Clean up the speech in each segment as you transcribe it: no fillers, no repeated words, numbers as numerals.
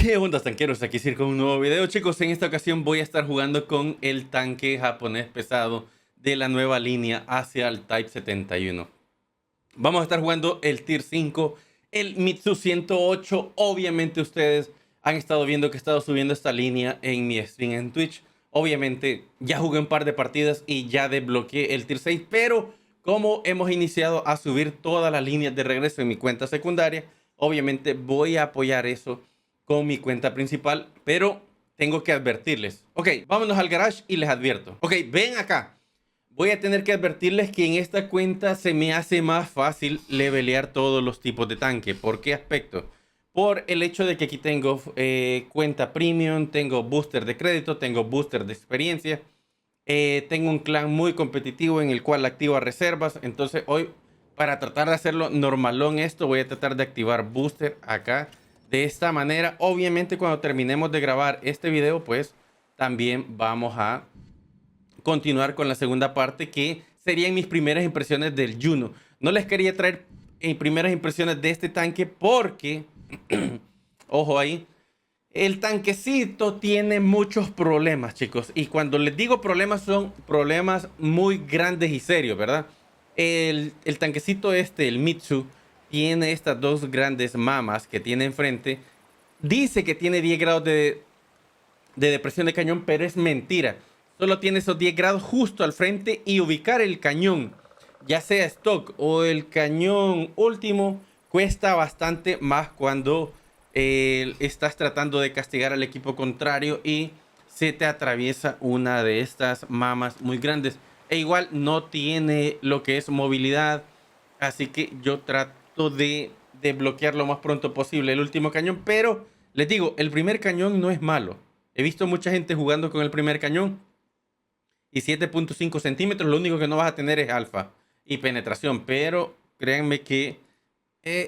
¿Qué onda, tanqueros? Aquí Sir con un nuevo video. Chicos, en esta ocasión voy a estar jugando con el tanque japonés pesado de la nueva línea hacia el Type 71. Vamos a estar jugando el Tier 5, el Mitsu 108. Obviamente ustedes han estado viendo que he estado subiendo esta línea en mi stream en Twitch. Obviamente ya jugué un par de partidas y ya desbloqueé el Tier 6, pero como hemos iniciado a subir todas las líneas de regreso en mi cuenta secundaria, obviamente voy a apoyar eso con mi cuenta principal, pero tengo que advertirles. Ok, vámonos al garage y les advierto. Ok, ven acá. Voy a tener que advertirles que en esta cuenta se me hace más fácil levelear todos los tipos de tanque. ¿Por qué aspecto? Por el hecho de que aquí tengo cuenta premium, tengo booster de crédito, tengo booster de experiencia. Tengo un clan muy competitivo en el cual activo reservas. Entonces hoy, para tratar de hacerlo normalón esto, voy a tratar de activar booster acá. De esta manera, obviamente cuando terminemos de grabar este video, pues también vamos a continuar con la segunda parte, que serían mis primeras impresiones del Juno. No les quería traer primeras impresiones de este tanque porque, ojo ahí, el tanquecito tiene muchos problemas, chicos. Y cuando les digo problemas, son problemas muy grandes y serios, ¿verdad? El tanquecito el Mitsu, tiene estas dos grandes mamas que tiene enfrente. Dice que tiene 10 grados de depresión de cañón, pero es mentira. Solo tiene esos 10 grados justo al frente, y ubicar el cañón, ya sea stock o el cañón último, cuesta bastante más cuando estás tratando de castigar al equipo contrario y se te atraviesa una de estas mamas muy grandes. E igual no tiene lo que es movilidad, así que yo trato de bloquear lo más pronto posible el último cañón. Pero les digo, el primer cañón no es malo. He visto mucha gente jugando con el primer cañón y 7.5 centímetros. Lo único que no vas a tener es alfa y penetración, pero créanme que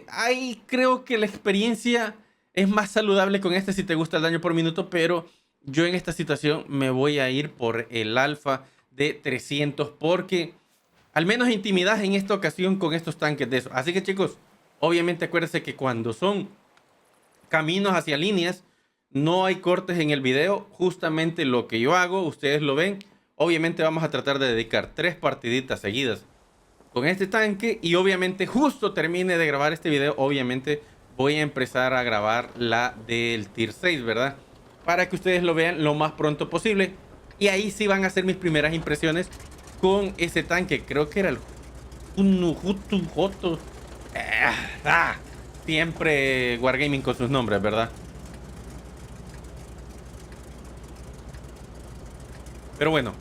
ahí creo que la experiencia es más saludable con este si te gusta el daño por minuto. Pero yo en esta situación me voy a ir por el alfa de 300 porque al menos intimidad en esta ocasión con estos tanques de eso. Así que, chicos, obviamente acuérdense que cuando son caminos hacia líneas, no hay cortes en el video. Justamente lo que yo hago, ustedes lo ven. Obviamente vamos a tratar de dedicar 3 partiditas seguidas con este tanque. Y obviamente justo termine de grabar este video, obviamente voy a empezar a grabar la del Tier 6, ¿verdad? Para que ustedes lo vean lo más pronto posible. Y ahí sí van a ser mis primeras impresiones con ese tanque. Creo que era el Unujutu. Siempre Wargaming con sus nombres, ¿verdad? Pero bueno,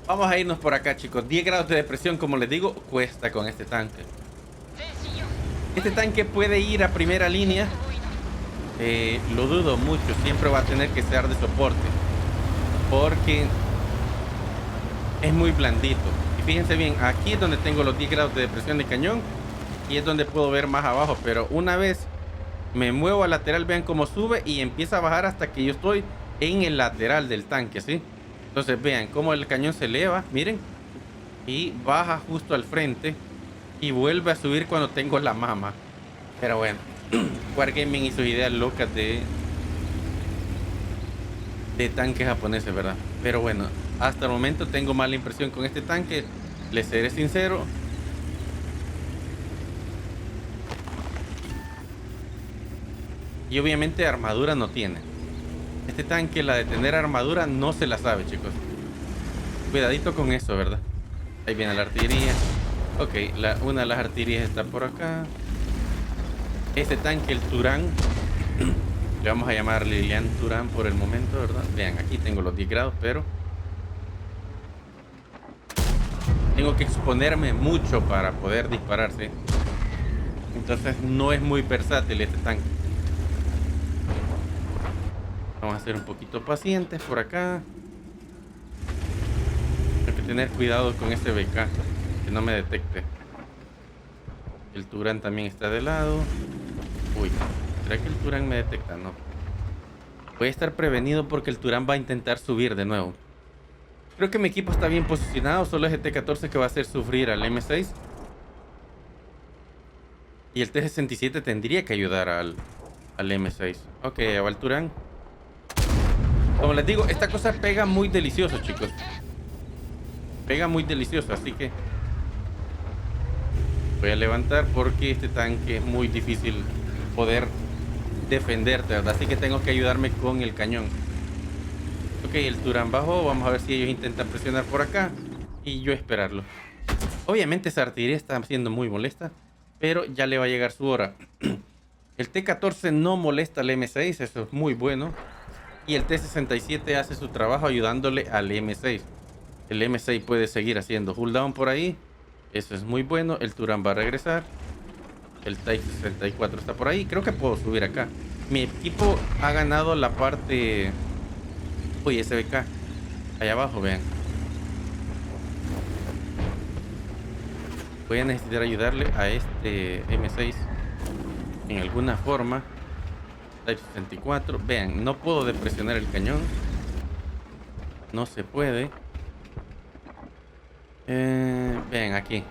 vamos a irnos por acá, chicos. 10 grados de depresión, como les digo, cuesta con este tanque. Este tanque puede ir a primera línea. Lo dudo mucho. Siempre va a tener que ser de soporte, porque es muy blandito. Y fíjense bien, aquí es donde tengo los 10 grados de depresión de cañón y es donde puedo ver más abajo. Pero una vez me muevo al lateral, vean cómo sube y empieza a bajar hasta que yo estoy en el lateral del tanque, ¿sí? Entonces vean cómo el cañón se eleva, miren, y baja justo al frente y vuelve a subir cuando tengo la mama. Pero bueno, Wargaming y sus ideas locas de tanques japoneses, ¿verdad? Pero bueno, hasta el momento tengo mala impresión con este tanque, les seré sincero. Y obviamente armadura no tiene. Este tanque, la de tener armadura, no se la sabe, chicos. Cuidadito con eso, ¿verdad? Ahí viene la artillería. Ok, una de las artillerías está por acá. Este tanque, el Turán, le vamos a llamar Lilian Turán por el momento, ¿verdad? Vean, aquí tengo los 10 grados, pero tengo que exponerme mucho para poder dispararse. Entonces no es muy versátil este tanque. Vamos a ser un poquito pacientes por acá. Hay que tener cuidado con este BK, que no me detecte. El Turán también está de lado. Uy, ¿será que el Turán me detecta? No. Voy a estar prevenido porque el Turán va a intentar subir de nuevo. Creo que mi equipo está bien posicionado. Solo es el T-14 que va a hacer sufrir al M6. Y el T-67 tendría que ayudar al al M6. Ok, ya va el Turán. Como les digo, esta cosa pega muy delicioso, chicos. Pega muy delicioso, así que voy a levantar porque este tanque es muy difícil poder defenderte, ¿verdad? Así que tengo que ayudarme con el cañón. Ok, el Turán bajó. Vamos a ver si ellos intentan presionar por acá y yo esperarlo. Obviamente esa artillería está siendo muy molesta, pero ya le va a llegar su hora. El T-14 no molesta al M6, eso es muy bueno. Y el T-67 hace su trabajo ayudándole al M6. El M6 puede seguir haciendo hull down por ahí. Eso es muy bueno. El Turán va a regresar. El Type 64 está por ahí. Creo que puedo subir acá. Mi equipo ha ganado la parte... Uy, SBK. Allá abajo, vean. Voy a necesitar ayudarle a este M6 en alguna forma. Type 64. Vean, no puedo depresionar el cañón. No se puede. Vean, aquí.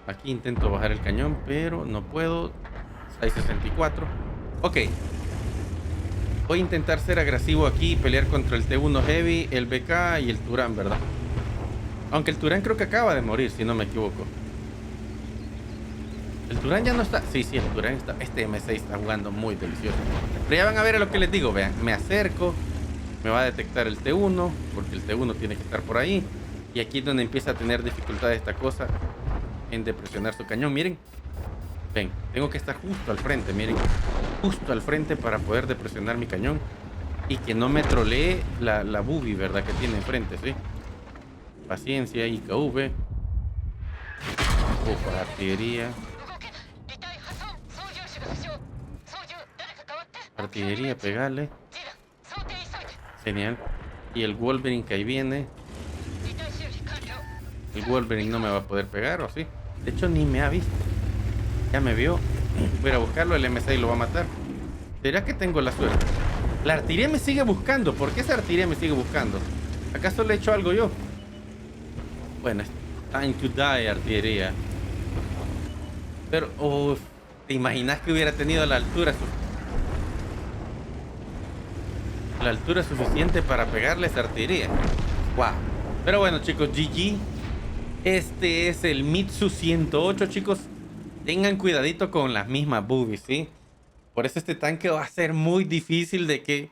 Aquí intento bajar el cañón, pero no puedo. Type 64. Ok. Voy a intentar ser agresivo aquí y pelear contra el T1 Heavy, el BK y el Turán, ¿verdad? Aunque el Turán creo que acaba de morir, si no me equivoco. El Turán ya no está. Sí, el Turán está. Este M6 está jugando muy delicioso. Pero ya van a ver a lo que les digo. Vean, me acerco. Me va a detectar el T1. Porque el T1 tiene que estar por ahí. Y aquí es donde empieza a tener dificultad esta cosa. En depresionar su cañón. Miren. Ven, tengo que estar justo al frente. Miren. Justo al frente para poder depresionar mi cañón. Y que no me trolee la boobie, ¿verdad? Que tiene enfrente, ¿sí? Paciencia, IKV. Opa, artillería. Artillería, pegarle. Genial. Y el Wolverine que ahí viene. El Wolverine no me va a poder pegar, ¿o sí? De hecho, ni me ha visto. Ya me vio. Voy a ir a buscarlo, el M6 lo va a matar. ¿Será que tengo la suerte? La artillería me sigue buscando. ¿Por qué esa artillería me sigue buscando? ¿Acaso le he hecho algo yo? Bueno, es time to die, artillería. Pero, ¿te imaginas que hubiera tenido la altura suficiente para pegarle esa artillería? Wow. Pero bueno, chicos, GG. Este es el Mitsu 108, chicos. Tengan cuidadito con las mismas boobies, ¿sí? Por eso este tanque va a ser muy difícil de que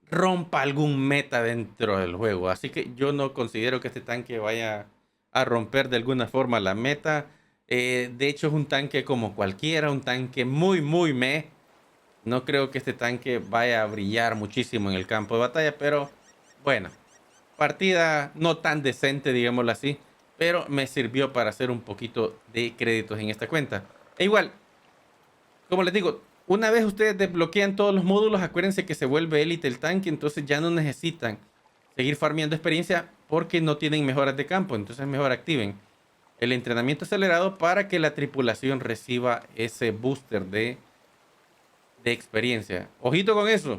rompa algún meta dentro del juego. Así que yo no considero que este tanque vaya a romper de alguna forma la meta. De hecho es un tanque como cualquiera, un tanque muy meh. No creo que este tanque vaya a brillar muchísimo en el campo de batalla, pero bueno, partida no tan decente, digámoslo así, pero me sirvió para hacer un poquito de créditos en esta cuenta. E igual, como les digo, una vez ustedes desbloquean todos los módulos, acuérdense que se vuelve élite el tanque, entonces ya no necesitan seguir farmeando experiencia porque no tienen mejoras de campo, entonces mejor activen el entrenamiento acelerado para que la tripulación reciba ese booster de experiencia. Ojito con eso,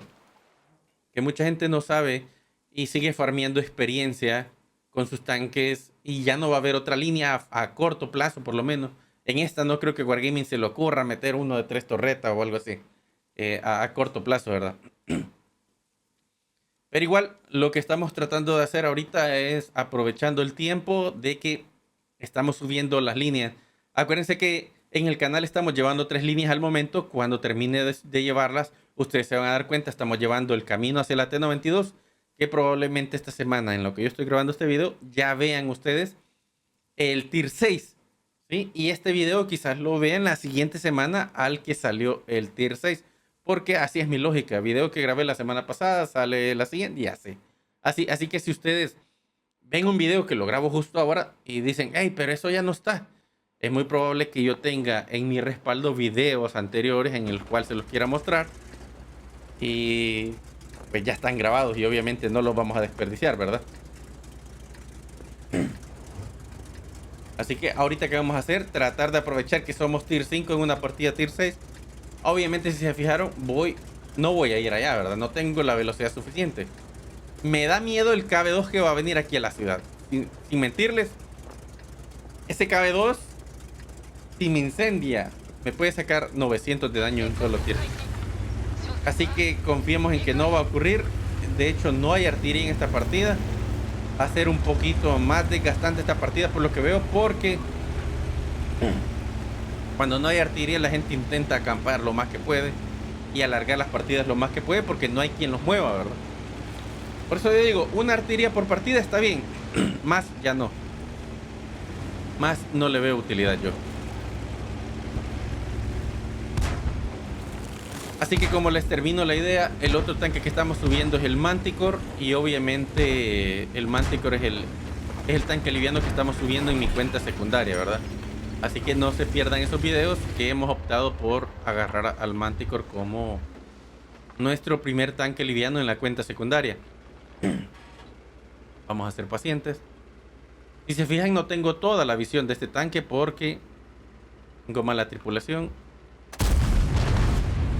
que mucha gente no sabe y sigue farmeando experiencia con sus tanques y ya no va a haber otra línea a corto plazo, por lo menos. En esta no creo que Wargaming se le ocurra meter uno de 3 torretas o algo así a corto plazo, ¿verdad? Pero igual lo que estamos tratando de hacer ahorita es aprovechando el tiempo de que estamos subiendo las líneas. Acuérdense que en el canal estamos llevando 3 líneas al momento. Cuando termine de llevarlas, ustedes se van a dar cuenta, estamos llevando el camino hacia la T92, que probablemente esta semana, en lo que yo estoy grabando este video, ya vean ustedes el Tier 6. ¿Sí? Y este video quizás lo vean la siguiente semana al que salió el Tier 6. Porque así es mi lógica. Video que grabé la semana pasada sale la siguiente y así. Así que si ustedes ven un video que lo grabo justo ahora y dicen, hey, pero eso ya no está, es muy probable que yo tenga en mi respaldo videos anteriores en el cual se los quiera mostrar. Y pues ya están grabados y obviamente no los vamos a desperdiciar, ¿verdad? Así que ahorita que vamos a hacer, tratar de aprovechar que somos Tier 5 en una partida Tier 6. Obviamente, si se fijaron, no voy a ir allá, ¿verdad? No tengo la velocidad suficiente. Me da miedo el KB2 que va a venir aquí a la ciudad. Sin mentirles, ese KB2, si me incendia, me puede sacar 900 de daño en un solo tiro. Así que confiemos en que no va a ocurrir. De hecho, no hay artillería en esta partida. Va a ser un poquito más desgastante esta partida por lo que veo, porque cuando no hay artillería la gente intenta acampar lo más que puede y alargar las partidas lo más que puede porque no hay quien los mueva, ¿verdad? Por eso yo digo, una artillería por partida está bien, más ya no. Más no le veo utilidad yo. Así que como les termino la idea, el otro tanque que estamos subiendo es el Manticore. Y obviamente el Manticore es el tanque liviano que estamos subiendo en mi cuenta secundaria, ¿verdad? Así que no se pierdan esos videos, que hemos optado por agarrar al Manticore como nuestro primer tanque liviano en la cuenta secundaria. Vamos a ser pacientes. Si se fijan, no tengo toda la visión de este tanque porque tengo mala tripulación.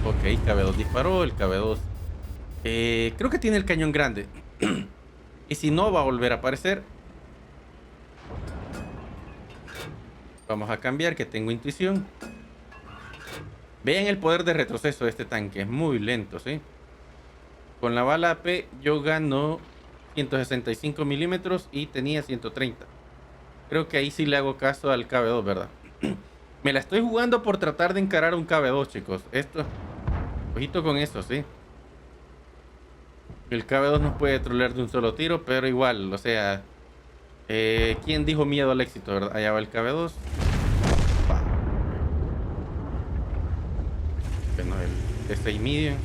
Ok, KB2 disparó, el KB2 creo que tiene el cañón grande. Y si no, va a volver a aparecer. Vamos a cambiar, que tengo intuición. Vean el poder de retroceso de este tanque, es muy lento, ¿sí? Con la bala AP yo gano 165 milímetros y tenía 130. Creo que ahí sí le hago caso al KB2, ¿verdad? Me la estoy jugando por tratar de encarar un KB2, chicos. Esto... Ojito con eso, sí. El KB2 nos puede trolear de un solo tiro, pero igual, o sea... ¿quién dijo miedo al éxito, verdad? Allá va el KB2. Bueno, el T6 Medium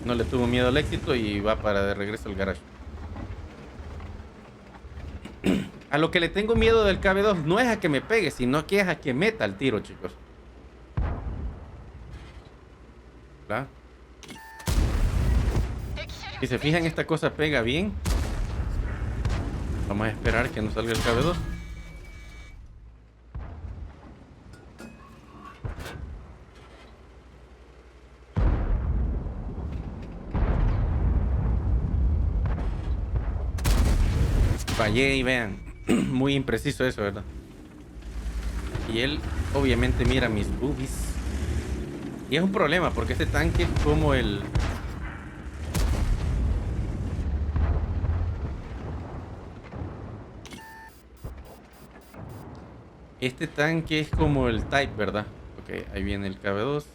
no le tuvo miedo al éxito y va para de regreso al garage. A lo que le tengo miedo del KB2 no es a que me pegue, sino que es a que meta el tiro, chicos. ¿Verdad? Si se fijan, esta cosa pega bien. Vamos a esperar que nos salga el KB2. Fallé y vean, muy impreciso eso, ¿verdad? Y él obviamente mira mis boobies. Y es un problema porque este tanque es como el... Este tanque es como el Type, ¿verdad? Ok, ahí viene el KB2.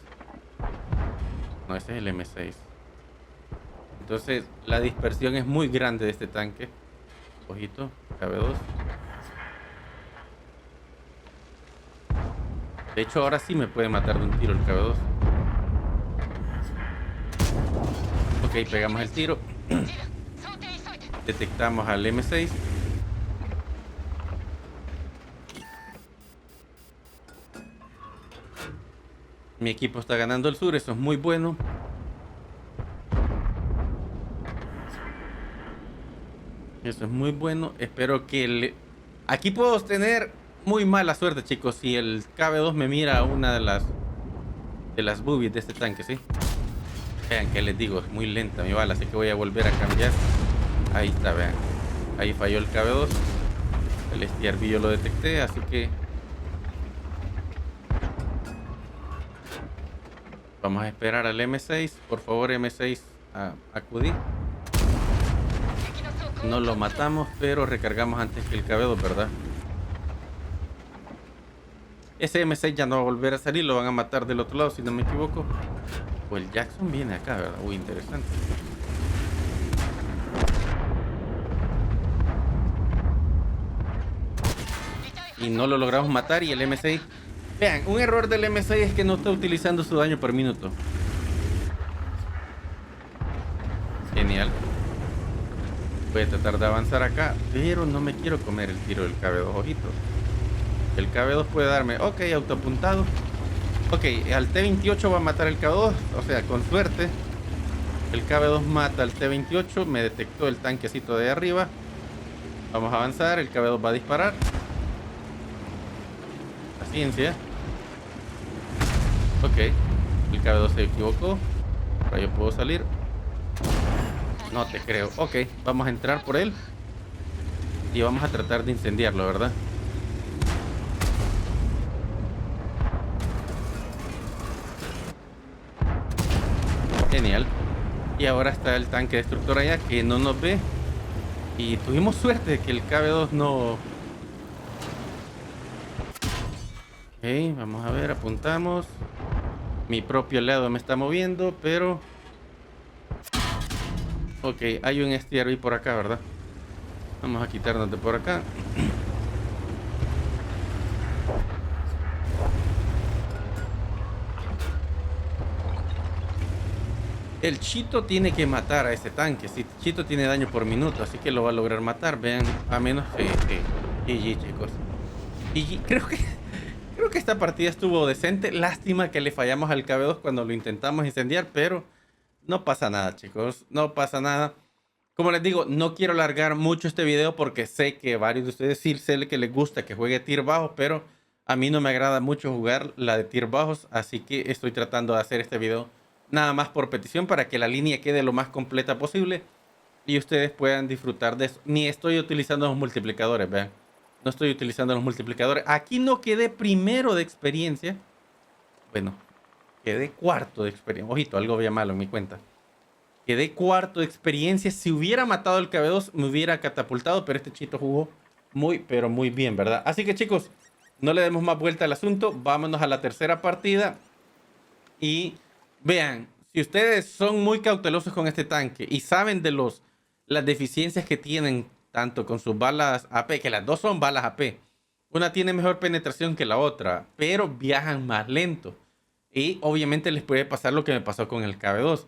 No, ese es el M6. Entonces la dispersión es muy grande de este tanque. Ojito, KB2. De hecho, ahora sí me puede matar de un tiro el KB2. Ok, pegamos el tiro. Detectamos al M6. Mi equipo está ganando el sur, eso es muy bueno. Eso es muy bueno. Espero que aquí puedo tener muy mala suerte, chicos, si el KB2 me mira a una de las boobies de este tanque, ¿sí? Vean que les digo, es muy lenta mi bala, así que voy a volver a cambiar. Ahí está, vean. Ahí falló el KB2. El STRV yo lo detecté, así que vamos a esperar al M6. Por favor, M6, acudí. No lo matamos, pero recargamos antes que el KB2, ¿verdad? Ese M6 ya no va a volver a salir, lo van a matar del otro lado, si no me equivoco. O el Jackson viene acá, ¿verdad? Uy, interesante. Y no lo logramos matar y el M6... Vean, un error del M6 es que no está utilizando su daño por minuto. Genial. Voy a tratar de avanzar acá, pero no me quiero comer el tiro del KB2, ojito. El KB2 puede darme... Ok, autoapuntado. Ok, al T28 va a matar el KB2. O sea, con suerte el KB2 mata al T28. Me detectó el tanquecito de arriba. Vamos a avanzar, el KB2 va a disparar. Paciencia. Ok, el KB2 se equivocó. Ahora yo puedo salir. No te creo. Ok, vamos a entrar por él y vamos a tratar de incendiarlo, ¿verdad? Genial. Y ahora está el tanque destructor allá que no nos ve. Y tuvimos suerte de que el KB2 no... Ok, vamos a ver, apuntamos. Mi propio aliado me está moviendo, pero... Ok, hay un STRV por acá, ¿verdad? Vamos a quitarnos de por acá. El Chito tiene que matar a ese tanque. Si Chito tiene daño por minuto, así que lo va a lograr matar. Vean, a menos que... GG, chicos. GG. Creo que esta partida estuvo decente. Lástima que le fallamos al KB2 cuando lo intentamos incendiar, pero no pasa nada, chicos. No pasa nada. Como les digo, no quiero alargar mucho este video porque sé que varios de ustedes sí sé que les gusta que juegue tir bajos, pero a mí no me agrada mucho jugar la de tir bajos, así que estoy tratando de hacer este video nada más por petición para que la línea quede lo más completa posible y ustedes puedan disfrutar de eso. Ni estoy utilizando los multiplicadores, vean. No estoy utilizando los multiplicadores. Aquí no quedé primero de experiencia. Bueno, quedé cuarto de experiencia. Ojito, algo había malo en mi cuenta. Quedé cuarto de experiencia. Si hubiera matado el KB2 me hubiera catapultado, pero este Chito jugó muy, pero muy bien, ¿verdad? Así que chicos, no le demos más vuelta al asunto. Vámonos a la tercera partida. Y vean, si ustedes son muy cautelosos con este tanque y saben de las deficiencias que tienen tanto con sus balas AP, que las dos son balas AP. Una tiene mejor penetración que la otra, pero viajan más lento. Y obviamente les puede pasar lo que me pasó con el KB2.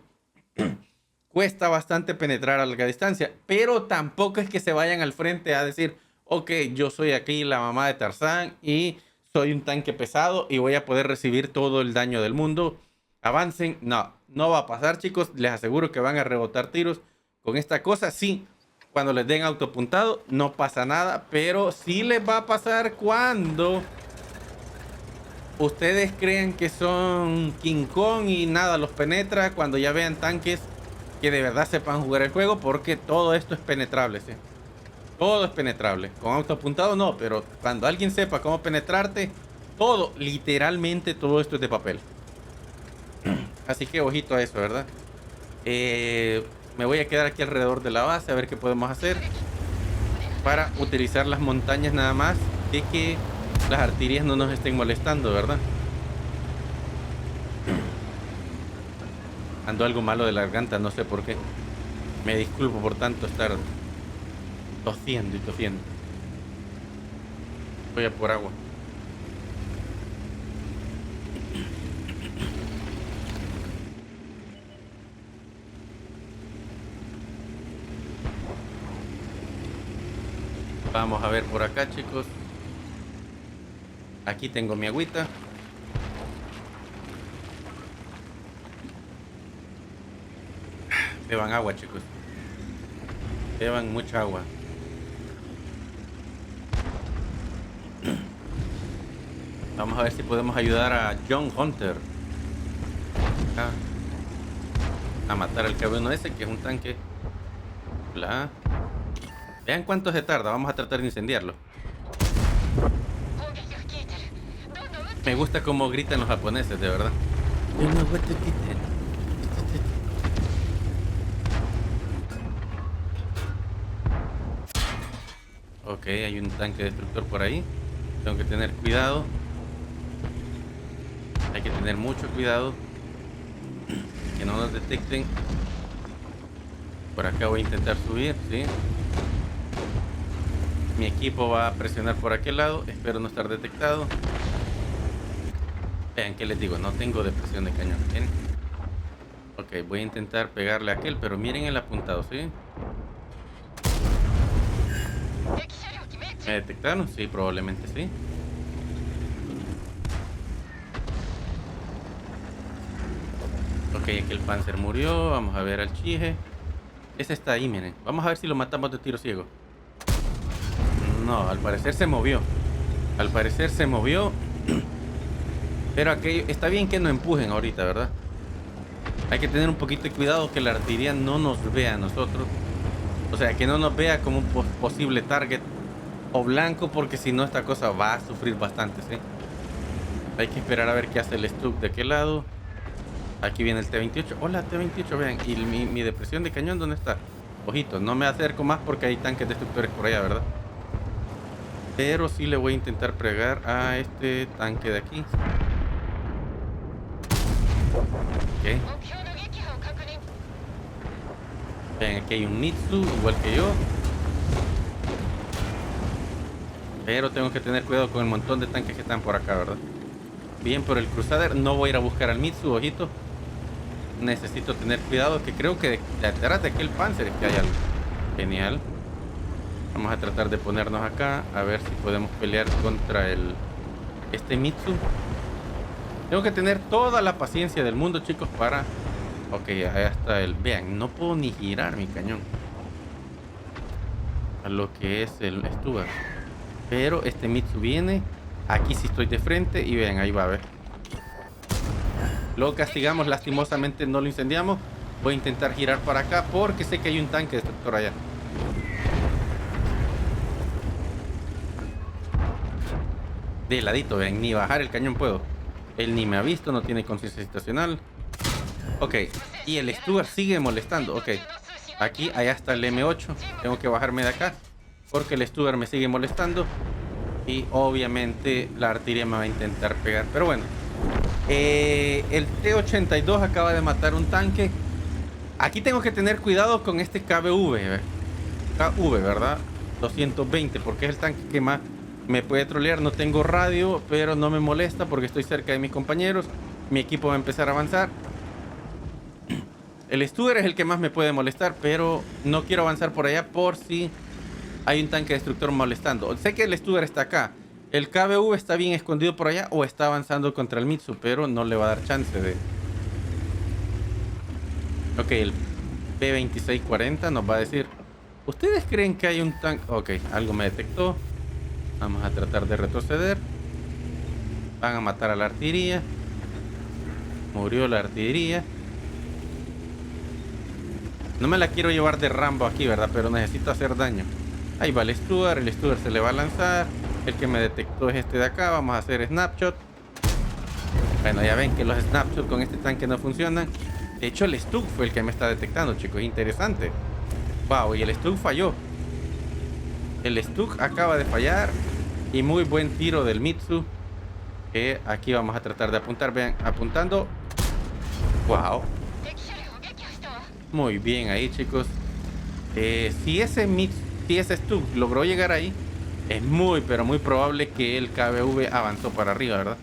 Cuesta bastante penetrar a larga distancia, pero tampoco es que se vayan al frente a decir, ok, yo soy aquí la mamá de Tarzán y soy un tanque pesado y voy a poder recibir todo el daño del mundo. Avancen. No, no va a pasar, chicos. Les aseguro que van a rebotar tiros con esta cosa. Sí, cuando les den autopuntado no pasa nada, pero sí les va a pasar cuando ustedes crean que son King Kong y nada los penetra, cuando ya vean tanques que de verdad sepan jugar el juego, porque todo esto es penetrable, ¿sí? Todo es penetrable. Con autoapuntado no, pero cuando alguien sepa cómo penetrarte, todo, literalmente todo esto es de papel. Así que ojito a eso, ¿verdad? Me voy a quedar aquí alrededor de la base a ver qué podemos hacer para utilizar las montañas nada más, de que las artillerías no nos estén molestando, ¿verdad? Ando algo malo de la garganta, no sé por qué. Me disculpo por tanto estar tosiendo y tosiendo. Voy a por agua. Vamos a ver por acá, chicos. Aquí tengo mi agüita. Beban agua, chicos. Beban mucha agua. Vamos a ver si podemos ayudar a John Hunter acá, a matar al KB1S, que es un tanque. Bla. Vean cuánto se tarda. Vamos a tratar de incendiarlo. Me gusta cómo gritan los japoneses, de verdad. Ok, hay un tanque destructor por ahí. Tengo que tener cuidado. Hay que tener mucho cuidado que no nos detecten. Por acá voy a intentar subir, ¿sí? Mi equipo va a presionar por aquel lado. Espero no estar detectado. Vean, ¿qué les digo? No tengo depresión de cañón. ¿Miren? Ok, voy a intentar pegarle a aquel, pero miren el apuntado, ¿sí? ¿Me detectaron? Sí, probablemente sí. Ok, aquí el Panzer murió. Vamos a ver al Chije. Ese está ahí, miren. Vamos a ver si lo matamos de tiro ciego. No, al parecer se movió. Al parecer se movió. Pero aquello... Está bien que no empujen ahorita, ¿verdad? Hay que tener un poquito de cuidado que la artillería no nos vea a nosotros. O sea, que no nos vea como un posible target o blanco, porque si no esta cosa va a sufrir bastante, ¿sí? Hay que esperar a ver qué hace el Stuck de aquel lado. Aquí viene el T-28. Hola, T-28, vean. ¿Y mi depresión de cañón dónde está? Ojito, no me acerco más porque hay tanques destructores por allá, ¿verdad? Pero sí le voy a intentar pegar a este tanque de aquí. Ok. Vean, aquí hay un Mitsu, igual que yo. Pero tengo que tener cuidado con el montón de tanques que están por acá, ¿verdad? Bien, por el Crusader. No voy a ir a buscar al Mitsu, ojito. Necesito tener cuidado, que creo que detrás de aquel Panzer es que hay algo. Genial. Vamos a tratar de ponernos acá. A ver si podemos pelear contra este Mitsu. Tengo que tener toda la paciencia del mundo, chicos, para... Ok, ahí está el... Vean, no puedo ni girar mi cañón a lo que es el Stuart. Pero este Mitsu viene. Aquí sí estoy de frente. Y vean, ahí va, a ver. Lo castigamos, lastimosamente no lo incendiamos. Voy a intentar girar para acá porque sé que hay un tanque destructor allá. De ladito, vean, ni bajar el cañón puedo. Él ni me ha visto, no tiene conciencia situacional. Ok, y el Stuart sigue molestando. Ok, aquí, allá está el M8. Tengo que bajarme de acá porque el Stuart me sigue molestando. Y obviamente la artillería me va a intentar pegar. Pero bueno, el T-82 acaba de matar un tanque. Aquí tengo que tener cuidado con este KV, ¿verdad? 220, porque es el tanque que más me puede trolear. No tengo radio, pero no me molesta porque estoy cerca de mis compañeros. Mi equipo va a empezar a avanzar. El Studer es el que más me puede molestar, pero no quiero avanzar por allá por si hay un tanque destructor molestando. Sé que el Studer está acá. El KV está bien escondido por allá o está avanzando contra el Mitsu, pero no le va a dar chance de... Ok, el P-2640 nos va a decir... ¿Ustedes creen que hay un tanque? Ok, algo me detectó. Vamos a tratar de retroceder. Van a matar a la artillería. Murió la artillería. No me la quiero llevar de Rambo aquí, ¿verdad? Pero necesito hacer daño. Ahí va el Stuart se le va a lanzar. El que me detectó es este de acá. Vamos a hacer snapshot. Bueno, ya ven que los snapshots con este tanque no funcionan. De hecho, el Stug fue el que me está detectando, chicos. Interesante. Wow, y el Stug falló. El Stug acaba de fallar. Y muy buen tiro del Mitsu. Que aquí vamos a tratar de apuntar. Vean, apuntando. Wow. Muy bien ahí, chicos. Si ese Stug logró llegar ahí, es muy, pero muy probable que el KV avanzó para arriba, ¿verdad?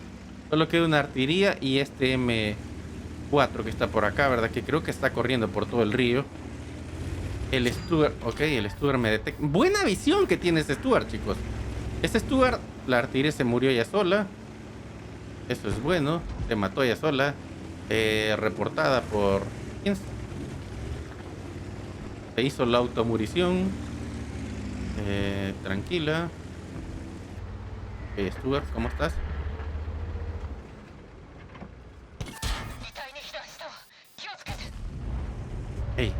Solo queda una artillería y este M4 que está por acá, ¿verdad? Que creo que está corriendo por todo el río. El Stuart, ok, el Stuart me detecta. Buena visión que tiene este Stuart, chicos. Este Stuart, la artillería se murió ella sola. Eso es bueno. Se mató ella sola. Reportada por... ¿Quién? Se hizo la automurición. Tranquila. Stuart, ¿cómo estás? Hey.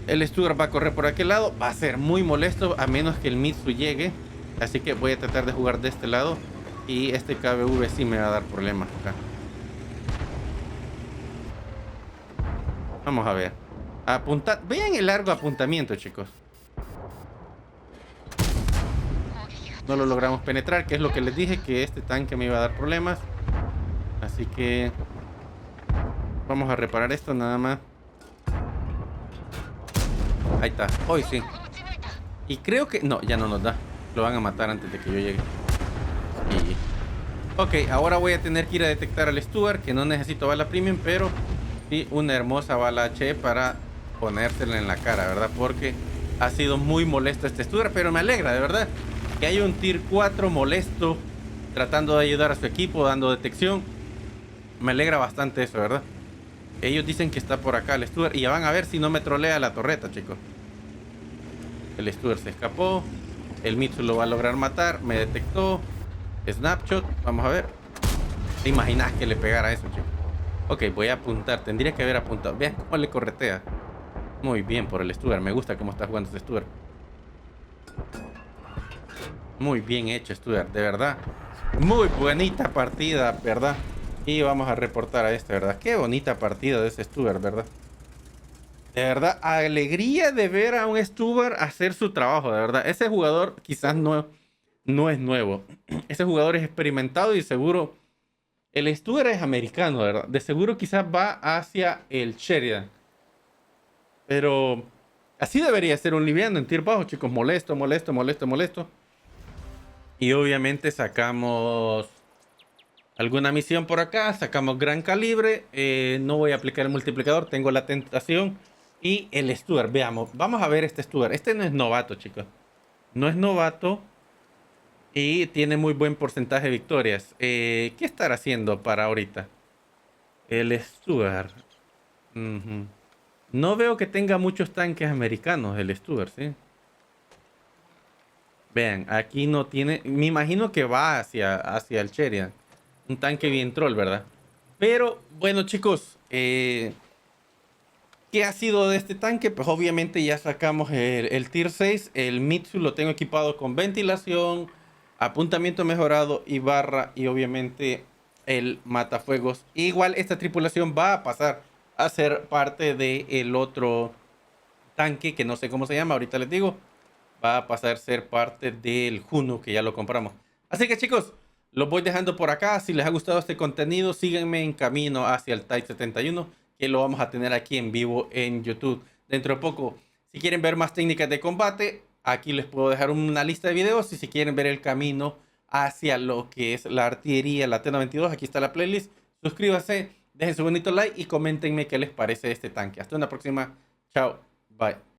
El Stuart va a correr por aquel lado. Va a ser muy molesto a menos que el Mitsu llegue. Así que voy a tratar de jugar de este lado. Y este KV sí me va a dar problemas acá. Vamos a ver. Apuntar. Vean el largo apuntamiento, chicos. No lo logramos penetrar, que es lo que les dije, que este tanque me iba a dar problemas. Así que vamos a reparar esto nada más. Ahí está, hoy sí. Y creo que... No, ya no nos da. Lo van a matar antes de que yo llegue. Ok, ahora voy a tener que ir a detectar al Stuart, que no necesito bala premium, pero sí una hermosa bala H para ponérsela en la cara, ¿verdad? Porque ha sido muy molesto este Stuart, pero me alegra, de verdad, que haya un Tier 4 molesto, tratando de ayudar a su equipo, dando detección. Me alegra bastante eso, ¿verdad? Ellos dicen que está por acá el Stuart, y ya van a ver si no me trolea la torreta, chicos. El Stuart se escapó. El Mitsu lo va a lograr matar. Me detectó. Snapshot. Vamos a ver. ¿Te imaginas que le pegara eso, chicos? Ok, voy a apuntar. Tendría que haber apuntado. Vean cómo le corretea. Muy bien por el Stuart. Me gusta cómo está jugando este Stuart. Muy bien hecho, Stuart. De verdad. Muy bonita partida, ¿verdad? Y vamos a reportar a este, ¿verdad? Qué bonita partida de ese Stuber, ¿verdad? De verdad, alegría de ver a un Stuber hacer su trabajo, de verdad. Ese jugador quizás no es nuevo. Ese jugador es experimentado y seguro. El Stuber es americano, ¿verdad? De seguro quizás va hacia el Sheridan. Pero así debería ser un liviano en tier bajo, chicos. Molesto, molesto, molesto, molesto. Y obviamente sacamos alguna misión por acá. Sacamos gran calibre. No voy a aplicar el multiplicador. Tengo la tentación. Y el Stuber, veamos. Vamos a ver este Stuber. Este no es novato, chicos. No es novato. Y tiene muy buen porcentaje de victorias. ¿Qué estará haciendo para ahorita? El Stuber. Ujú. No veo que tenga muchos tanques americanos el Stuber, ¿sí? Vean, aquí no tiene. Me imagino que va hacia el Cherian. Un tanque bien troll, ¿verdad? Pero bueno, chicos, ¿qué ha sido de este tanque? Pues obviamente ya sacamos el Tier 6. El Mitsu lo tengo equipado con ventilación, apuntamiento mejorado y barra. Y obviamente el matafuegos. Igual esta tripulación va a pasar a ser parte del otro tanque que no sé cómo se llama, ahorita les digo. Va a pasar a ser parte del Juno que ya lo compramos. Así que chicos, los voy dejando por acá. Si les ha gustado este contenido, síganme en camino hacia el Type 71, que lo vamos a tener aquí en vivo en YouTube dentro de poco. Si quieren ver más técnicas de combate, aquí les puedo dejar una lista de videos. Y si quieren ver el camino hacia lo que es la artillería, la T-92, aquí está la playlist. Suscríbanse, dejen su bonito like y coméntenme qué les parece este tanque. Hasta una próxima. Chao. Bye.